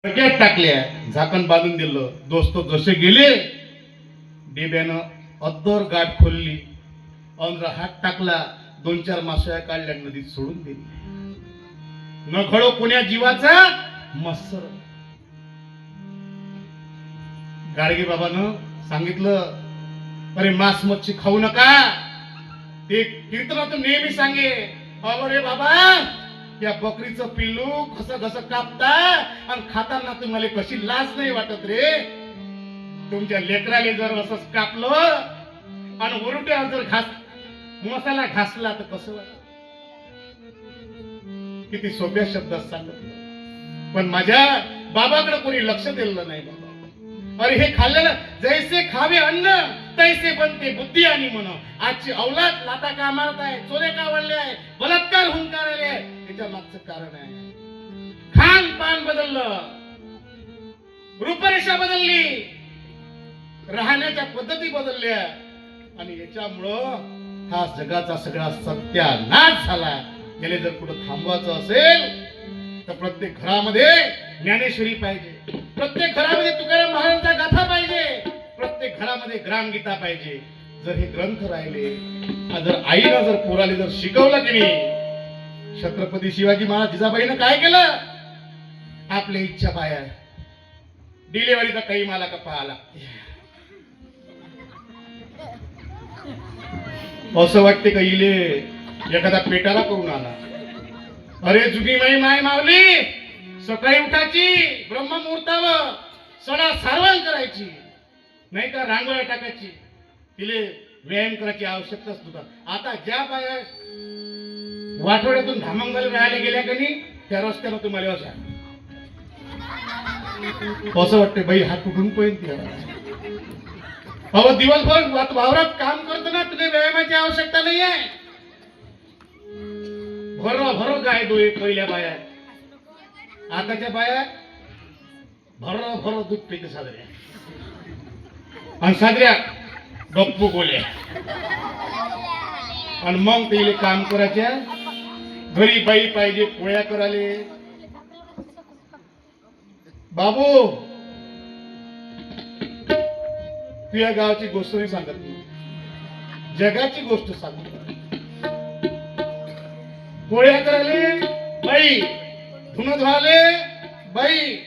डोक्यात टाकल्या, झाकण बांधून दिलं. दोस्त जसे गेले, डेब्यानं अद्दर गाठ खोलली, अंदर हात टाकला, 2-4 मासोया काढल्या, नदीत सोडून दिली. न खडो कुण्या जीवाचा मत्सर. गाडगे बाबानं सांगितलं, अरे मांस मच्छी खाऊ नका. ते कीर्तनातून नेहमी सांगे, बाबा रे बाबा, या बकरीचं पिल्लू कसं कसं कापता आणि खाताना तुम्हाला कशी लाज नाही वाटत रे. तुमच्या लेकराले जर असंच कापलं आणि उरट्यावर जर मसाला घासला तर कसं वाटत. किती सोप्या शब्दात सांगितलं, पण माझ्या बाबाकडे कोणी लक्ष दिलं नाही. बाबा, अरे हे खाल्लेलं जैसे खावे अन्न तैसे बनते बुद्धी आणि मन. आजची औलाद लाता का मारत आहे, चोरे का वळले आहे, बलात्कार होऊन का राहिले आहे, त्याच्या मागचं कारण आहे खान पान बदललं, रूपरेषा बदलली, राहण्याच्या पद्धती बदलल्या आणि याच्यामुळं हा जगाचा सगळा सत्यानाश झाला. याला जर कुठं थांबवायचं असेल तर प्रत्येक घरामध्ये ज्ञानेश्वरी पाहिजे, प्रत्येक घरामध्ये तुकाराम महाराजांचा गाथा पाहिजे, प्रत्येक घरामध्ये ग्रामगीता पाहिजे. जर हे ग्रंथ राहिले, जर आईनं जर पोराला जर शिकवलं की नाही. छत्रपती शिवाजी महाराज जिजाबाईनं काय केलं, आपल्या इच्छा पाया डिलेवरीचा काही मला का पाहा लागते. असं वाटते का इले एखादा पेटाला करून आला. अरे जुनी माई माय मावली, सकाळी उठायची, ब्रह्ममुहूर्तावर सडा सारवण करायची, नाही का रांगोळ्या टाकायची. तिले व्यायाम करायची आवश्यकताच नव्हता. आता ज्या बाया वाठोड्यातून धामंगाला राहायला गेल्या का नाही, त्या रस्त्यानं तुम्हाला असं वाटते बाई हात कुठून पहिन. अहो दिवसभर वावरात काम करतो ना, तुझे व्यायामाची आवश्यकता नाही आहे. भरो भरो गाय दोय पहिल्या बाया, आताच्या बाया भरो भरो दूध पिते साजऱ्या, आणि साजऱ्या गप्पू गोल्या. आणि मग ते काम करायच्या. घरी बाई पाहिजे पोळ्या कराले. बाबू, तुझ्या गावाची गोष्ट नाही सांगत मी, जगाची गोष्ट सांगतो. पोळ्या करायले बाई, धुणं धुवाले बाई,